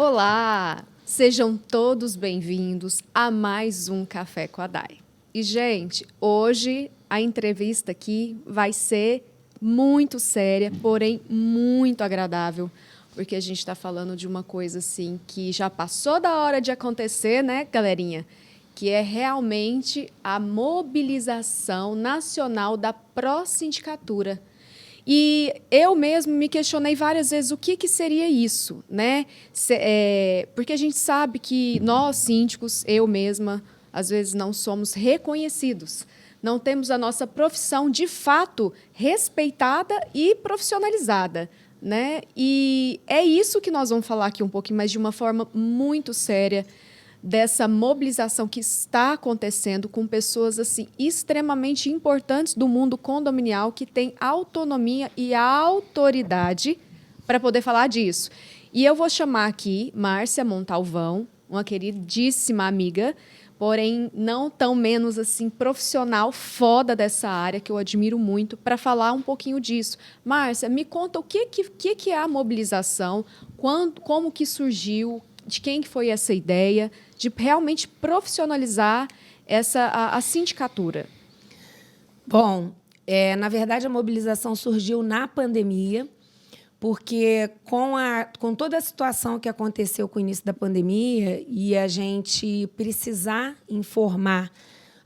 Olá! Sejam todos bem-vindos a mais um Café com a Dai. E, gente, hoje a entrevista aqui vai ser muito séria, porém muito agradável, porque a gente está falando de uma coisa assim que já passou da hora de acontecer, né, galerinha? Que é realmente a mobilização nacional da pró-sindicatura. E eu mesmo me questionei várias vezes o que seria isso, né? Porque a gente sabe que nós, síndicos, eu mesma, às vezes não somos reconhecidos. Não temos a nossa profissão, de fato, respeitada e profissionalizada. Né? E é isso que nós vamos falar aqui um pouquinho, mas de uma forma muito séria, dessa mobilização que está acontecendo com pessoas assim extremamente importantes do mundo condominial que têm autonomia e autoridade para poder falar disso. E eu vou chamar aqui Márcia Montalvão, uma queridíssima amiga, porém não tão menos assim profissional, foda dessa área, que eu admiro muito, para falar um pouquinho disso. Márcia, me conta o que é a mobilização, como que surgiu, de quem que foi essa ideia de realmente profissionalizar a sindicatura? Bom, na verdade, a mobilização surgiu na pandemia, porque com toda a situação que aconteceu com o início da pandemia e a gente precisar informar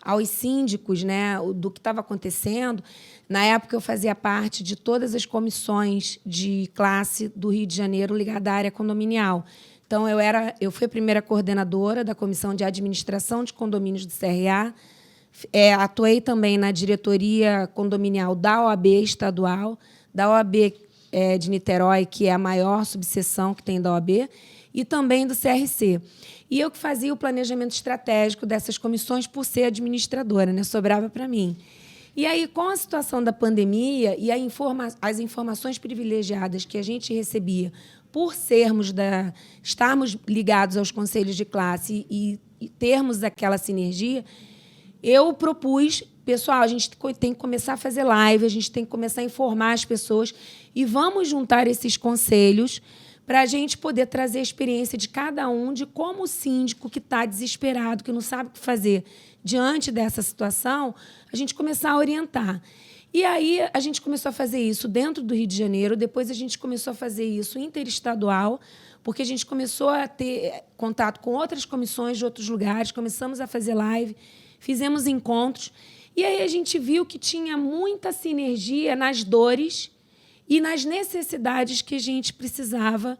aos síndicos, né, do que estava acontecendo. Na época, eu fazia parte de todas as comissões de classe do Rio de Janeiro ligada à área condominial. Então, eu fui a primeira coordenadora da Comissão de Administração de Condomínios do CRA, atuei também na diretoria condominial da OAB estadual, da OAB de Niterói, que é a maior subseção que tem da OAB, e também do CRC. E eu que fazia o planejamento estratégico dessas comissões por ser administradora, né? Sobrava para mim. E aí, com a situação da pandemia e as informações privilegiadas que a gente recebia por estarmos ligados aos conselhos de classe e termos aquela sinergia, eu propus, pessoal, a gente tem que começar a fazer live, a gente tem que começar a informar as pessoas e vamos juntar esses conselhos para a gente poder trazer a experiência de cada um, de como o síndico que está desesperado, que não sabe o que fazer diante dessa situação, a gente começar a orientar. E aí a gente começou a fazer isso dentro do Rio de Janeiro, depois a gente começou a fazer isso interestadual, porque a gente começou a ter contato com outras comissões de outros lugares, começamos a fazer live, fizemos encontros, e aí a gente viu que tinha muita sinergia nas dores e nas necessidades que a gente precisava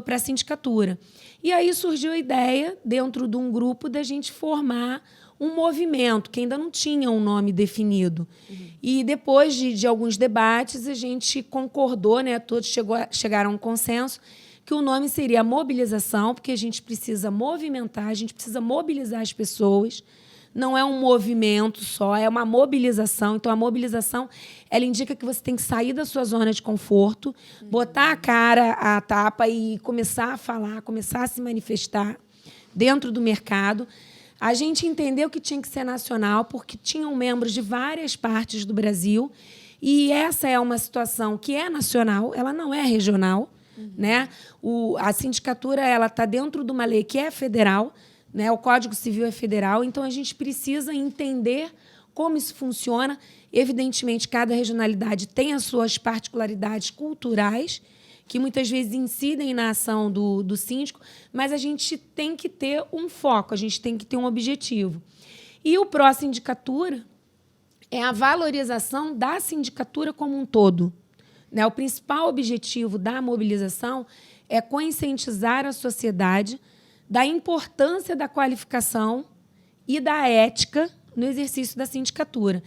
para a sindicatura. E aí surgiu a ideia, dentro de um grupo, da gente formar um movimento, que ainda não tinha um nome definido. E, depois de alguns debates, a gente concordou, né, todos chegaram a um consenso, que o nome seria mobilização, porque a gente precisa movimentar, a gente precisa mobilizar as pessoas. Não é um movimento só, é uma mobilização. Então, a mobilização, ela indica que você tem que sair da sua zona de conforto, botar a cara à tapa e começar a falar, começar a se manifestar dentro do mercado. A gente entendeu que tinha que ser nacional, porque tinham membros de várias partes do Brasil, e essa é uma situação que é nacional, ela não é regional. Né? A sindicatura está dentro de uma lei que é federal, né? O Código Civil é federal, então a gente precisa entender como isso funciona. Evidentemente, cada regionalidade tem as suas particularidades culturais, que muitas vezes incidem na ação do síndico, mas a gente tem que ter um foco, a gente tem que ter um objetivo. E o pró-sindicatura é a valorização da sindicatura como um todo. Né? O principal objetivo da mobilização é conscientizar a sociedade da importância da qualificação e da ética no exercício da sindicatura.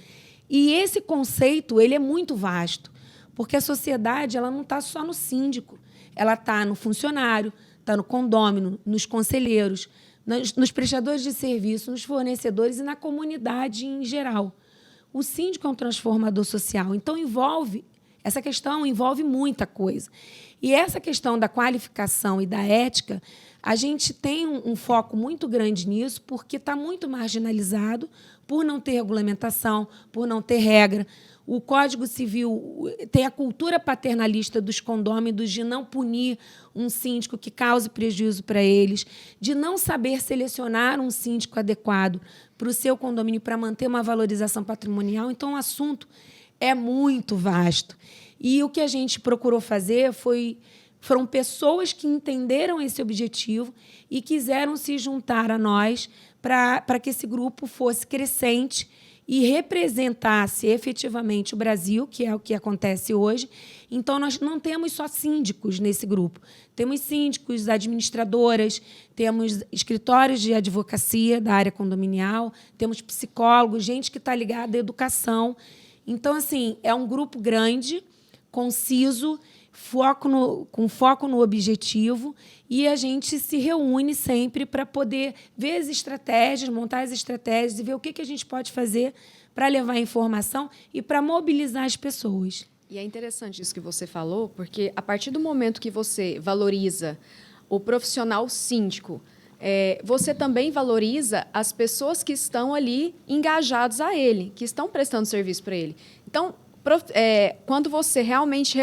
E esse conceito ele é muito vasto, porque a sociedade ela não está só no síndico, ela está no funcionário, está no condômino, nos conselheiros, nos prestadores de serviço, nos fornecedores e na comunidade em geral. O síndico é um transformador social, então essa questão envolve muita coisa. E essa questão da qualificação e da ética, a gente tem um foco muito grande nisso, porque está muito marginalizado por não ter regulamentação, por não ter regra. O Código Civil tem a cultura paternalista dos condôminos de não punir um síndico que cause prejuízo para eles, de não saber selecionar um síndico adequado para o seu condomínio para manter uma valorização patrimonial. Então, o assunto é muito vasto. E o que a gente procurou fazer foram pessoas que entenderam esse objetivo e quiseram se juntar a nós para que esse grupo fosse crescente e representasse efetivamente o Brasil, que é o que acontece hoje. Então, nós não temos só síndicos nesse grupo. Temos síndicos, administradoras, temos escritórios de advocacia da área condominial, temos psicólogos, gente que está ligada à educação. Então, assim, é um grupo grande, conciso, com foco no objetivo, e a gente se reúne sempre para poder ver as estratégias, montar as estratégias e ver o que a gente pode fazer para levar informação e para mobilizar as pessoas. E é interessante isso que você falou, porque a partir do momento que você valoriza o profissional síndico, você também valoriza as pessoas que estão ali engajados a ele, que estão prestando serviço para ele. Então, quando você realmente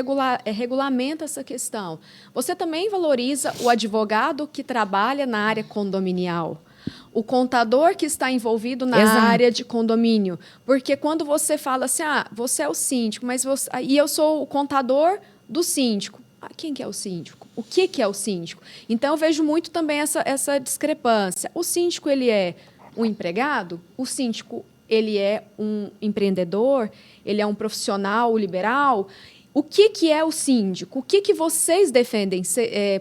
regulamenta essa questão, você também valoriza o advogado que trabalha na área condominial, o contador que está envolvido na Exato. área de condomínio. Porque quando você fala assim, você é o síndico, e eu sou o contador do síndico. Quem que é o síndico? O que é o síndico? Então, eu vejo muito também essa discrepância. O síndico, ele é um empregado? O síndico, ele é um empreendedor? Ele é um profissional liberal? O que é o síndico? O que vocês defendem?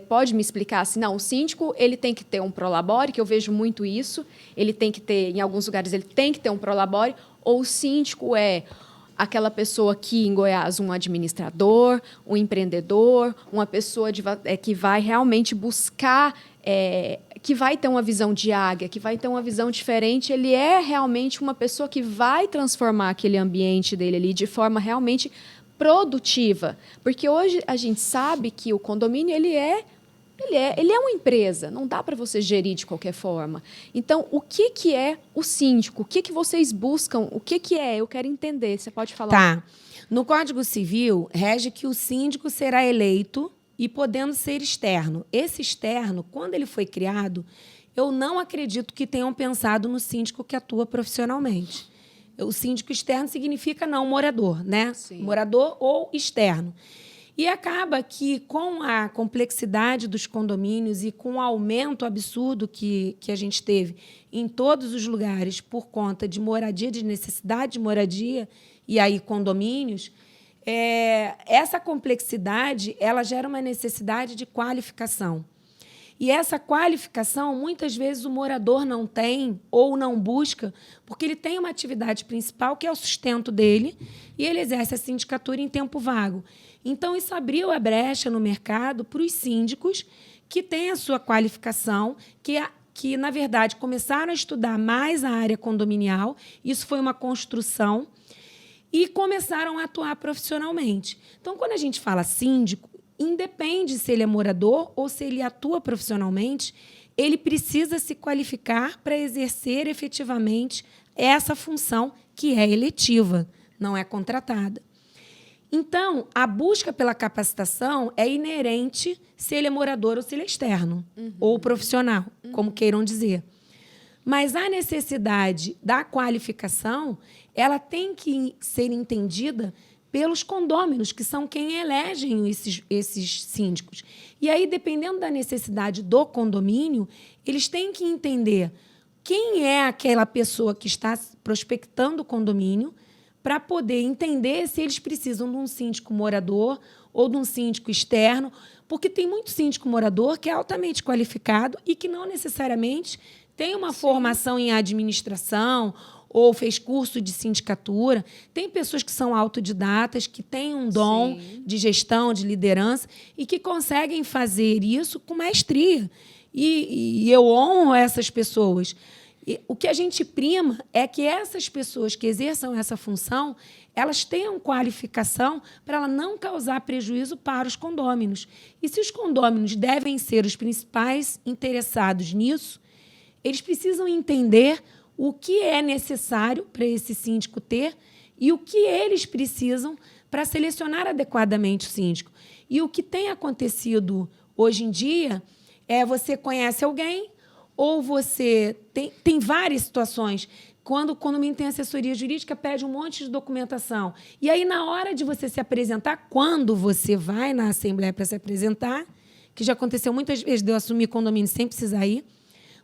Pode me explicar? Assim, não, o síndico ele tem que ter um prolabore, que eu vejo muito isso. Ele tem que ter, em alguns lugares, ele tem que ter um prolabore. Ou o síndico é aquela pessoa que, em Goiás, um administrador, um empreendedor, uma pessoa que vai realmente buscar, que vai ter uma visão de águia, que vai ter uma visão diferente. Ele é realmente uma pessoa que vai transformar aquele ambiente dele ali de forma realmente produtiva. Porque hoje a gente sabe que o condomínio ele é uma empresa, não dá para você gerir de qualquer forma. Então, o que é o síndico? O que vocês buscam? O que é? Eu quero entender. Você pode falar? Tá. No Código Civil, rege que o síndico será eleito e podendo ser externo. Esse externo, quando ele foi criado, eu não acredito que tenham pensado no síndico que atua profissionalmente. O síndico externo significa não morador, né? Sim. Morador ou externo. E acaba que, com a complexidade dos condomínios e com o aumento absurdo que a gente teve em todos os lugares por conta de moradia, de necessidade de moradia, e aí condomínios, essa complexidade ela gera uma necessidade de qualificação. E essa qualificação, muitas vezes, o morador não tem ou não busca, porque ele tem uma atividade principal, que é o sustento dele, e ele exerce a sindicatura em tempo vago. Então, isso abriu a brecha no mercado para os síndicos que têm a sua qualificação, que, na verdade, começaram a estudar mais a área condominial. Isso foi uma construção, e começaram a atuar profissionalmente. Então, quando a gente fala síndico, independe se ele é morador ou se ele atua profissionalmente, ele precisa se qualificar para exercer efetivamente essa função que é eletiva, não é contratada. Então, a busca pela capacitação é inerente se ele é morador ou se ele é externo, ou profissional, como queiram dizer. Mas a necessidade da qualificação, ela tem que ser entendida pelos condôminos, que são quem elegem esses síndicos. E aí, dependendo da necessidade do condomínio, eles têm que entender quem é aquela pessoa que está prospectando o condomínio para poder entender se eles precisam de um síndico morador ou de um síndico externo, porque tem muito síndico morador que é altamente qualificado e que não necessariamente tem uma formação em administração ou fez curso de sindicatura. Tem pessoas que são autodidatas, que têm um dom de gestão, de liderança, e que conseguem fazer isso com maestria. E eu honro essas pessoas. E o que a gente prima é que essas pessoas que exerçam essa função, elas tenham qualificação para ela não causar prejuízo para os condôminos. E se os condôminos devem ser os principais interessados nisso, eles precisam entender o que é necessário para esse síndico ter e o que eles precisam para selecionar adequadamente o síndico. E o que tem acontecido hoje em dia é você conhece alguém ou você tem várias situações. Quando o condomínio tem assessoria jurídica, pede um monte de documentação. E aí, na hora de você se apresentar, quando você vai na Assembleia para se apresentar, que já aconteceu muitas vezes de eu assumir condomínio sem precisar ir,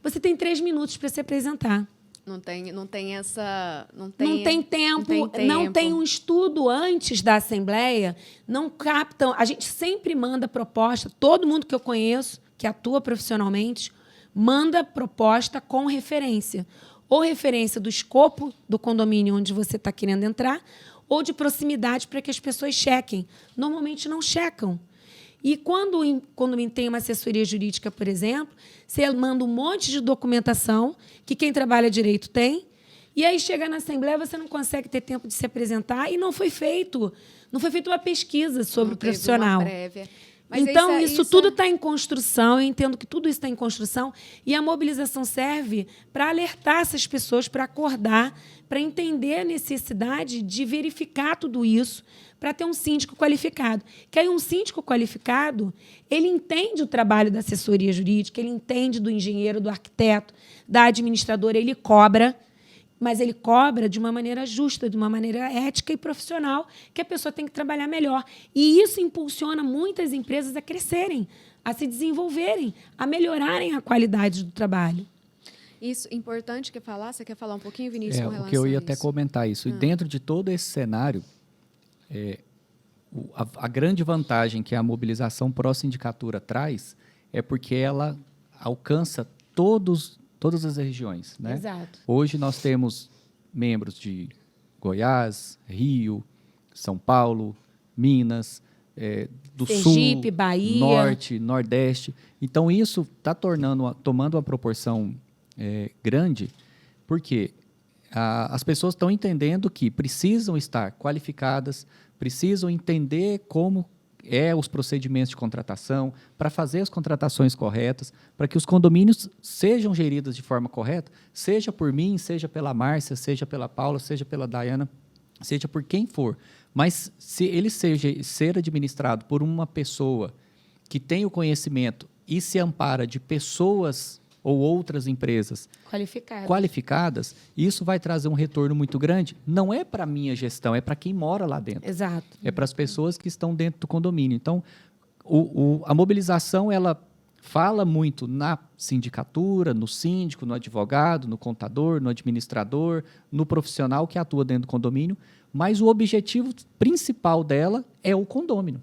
você tem 3 minutos para se apresentar. Não tem essa... Não tem tempo, não tem um estudo antes da Assembleia, não captam. A gente sempre manda proposta, todo mundo que eu conheço, que atua profissionalmente, manda proposta com referência. Ou referência do escopo do condomínio onde você está querendo entrar, ou de proximidade para que as pessoas chequem. Normalmente não checam. E quando tem uma assessoria jurídica, por exemplo, você manda um monte de documentação que quem trabalha direito tem, e aí chega na Assembleia, você não consegue ter tempo de se apresentar e não foi feita uma pesquisa sobre o profissional. Uma prévia. Mas então, isso tudo está em construção, eu entendo que tudo isso está em construção, e a mobilização serve para alertar essas pessoas, para acordar, para entender a necessidade de verificar tudo isso, para ter um síndico qualificado. Que aí um síndico qualificado, ele entende o trabalho da assessoria jurídica, ele entende do engenheiro, do arquiteto, da administradora, ele cobra, mas ele cobra de uma maneira justa, de uma maneira ética e profissional, que a pessoa tem que trabalhar melhor. E isso impulsiona muitas empresas a crescerem, a se desenvolverem, a melhorarem a qualidade do trabalho. Isso, importante que falar, você quer falar um pouquinho, Vinícius, com relação a isso? O que eu ia até comentar isso. E dentro de todo esse cenário, a grande vantagem que a mobilização pró-sindicatura traz é porque ela alcança todas as regiões, né? Exato. Hoje nós temos membros de Goiás, Rio, São Paulo, Minas, do Sergipe, Sul, Bahia, Norte, Nordeste. Então, isso está tomando uma proporção grande, porque as pessoas estão entendendo que precisam estar qualificadas, precisam entender como os procedimentos de contratação, para fazer as contratações corretas, para que os condomínios sejam geridos de forma correta, seja por mim, seja pela Márcia, seja pela Paula, seja pela Dayana, seja por quem for. Mas se ele ser administrado por uma pessoa que tem o conhecimento e se ampara de pessoas ou outras empresas qualificadas, isso vai trazer um retorno muito grande. Não é para a minha gestão, é para quem mora lá dentro. Exato. É para as pessoas que estão dentro do condomínio. Então, a mobilização, ela fala muito na sindicatura, no síndico, no advogado, no contador, no administrador, no profissional que atua dentro do condomínio, mas o objetivo principal dela é o condômino.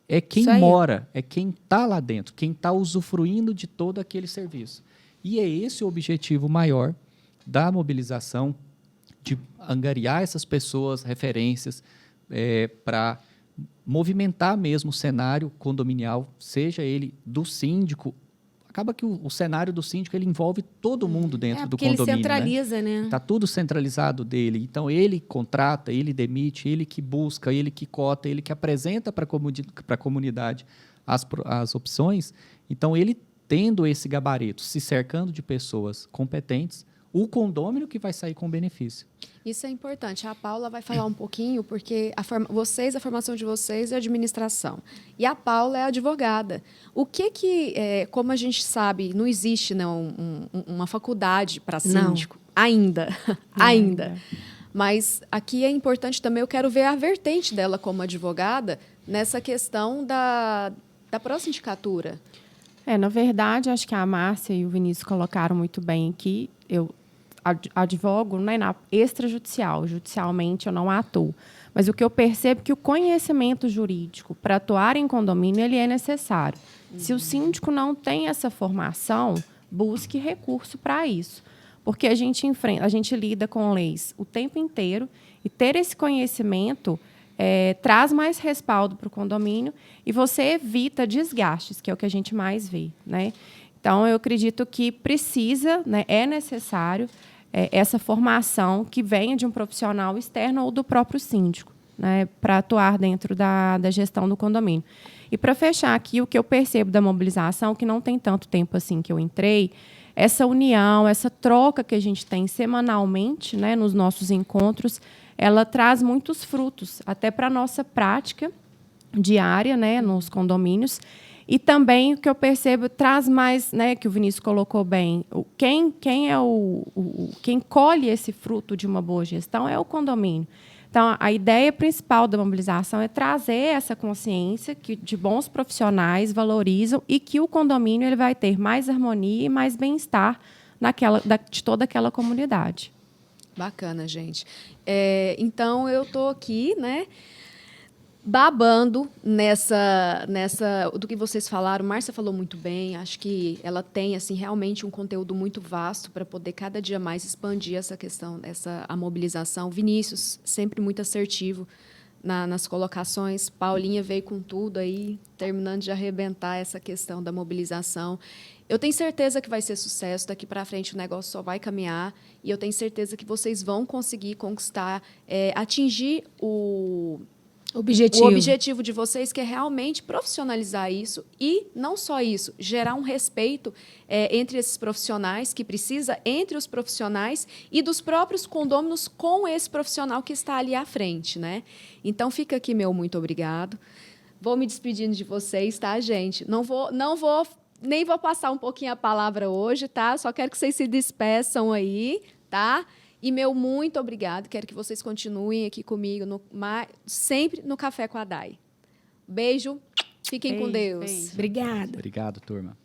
É quem mora, é quem está lá dentro, quem está usufruindo de todo aquele serviço. E é esse o objetivo maior da mobilização, de angariar essas pessoas, referências, para movimentar mesmo o cenário condominial, seja ele do síndico. Acaba que o cenário do síndico ele envolve todo mundo dentro do condomínio. Ele centraliza, né? Está tudo centralizado dele. Então, ele contrata, ele demite, ele que busca, ele que cota, ele que apresenta para a comunidade as opções. Então, ele tendo esse gabarito, se cercando de pessoas competentes, o condômino que vai sair com benefício. Isso é importante. A Paula vai falar um pouquinho, porque a formação de vocês é administração. E a Paula é advogada. O que como a gente sabe, não existe uma faculdade para síndico. Não. Ainda. Mas aqui é importante também, eu quero ver a vertente dela como advogada nessa questão da pró-sindicatura. Na verdade, acho que a Márcia e o Vinícius colocaram muito bem aqui. Eu advogo na extrajudicial. Judicialmente, eu não atuo. Mas o que eu percebo é que o conhecimento jurídico para atuar em condomínio ele é necessário. Se o síndico não tem essa formação, busque recurso para isso. Porque a gente lida com leis o tempo inteiro e ter esse conhecimento traz mais respaldo para o condomínio e você evita desgastes, que é o que a gente mais vê, né? Então, eu acredito que precisa, né, é necessário essa formação que venha de um profissional externo ou do próprio síndico, né, para atuar dentro da gestão do condomínio. E, para fechar aqui, o que eu percebo da mobilização, que não tem tanto tempo assim que eu entrei, essa união, essa troca que a gente tem semanalmente, né, nos nossos encontros, ela traz muitos frutos, até para a nossa prática diária, né, nos condomínios. E também o que eu percebo traz mais, né, que o Vinícius colocou bem, quem colhe esse fruto de uma boa gestão é o condomínio. Então, a ideia principal da mobilização é trazer essa consciência que de bons profissionais valorizam e que o condomínio ele vai ter mais harmonia e mais bem-estar de toda aquela comunidade. Bacana, gente. Então, eu estou aqui, né, babando nessa do que vocês falaram. Márcia falou muito bem. Acho que ela tem assim realmente um conteúdo muito vasto para poder cada dia mais expandir essa questão, a mobilização. Vinícius sempre muito assertivo nas colocações. Paulinha veio com tudo aí, terminando de arrebentar essa questão da mobilização. Eu tenho certeza que vai ser sucesso. Daqui para frente o negócio só vai caminhar e eu tenho certeza que vocês vão conseguir conquistar, atingir o objetivo de vocês, que é realmente profissionalizar isso e, não só isso, gerar um respeito entre esses profissionais, que precisa entre os profissionais e dos próprios condôminos com esse profissional que está ali à frente, né? Então, fica aqui meu muito obrigado. Vou me despedindo de vocês, tá, gente? Nem vou passar um pouquinho a palavra hoje, tá? Só quero que vocês se despeçam aí, tá? E meu muito obrigado. Quero que vocês continuem aqui comigo, sempre no Café com a Dai. Beijo. Fiquem com Deus. Obrigada. Obrigado, turma.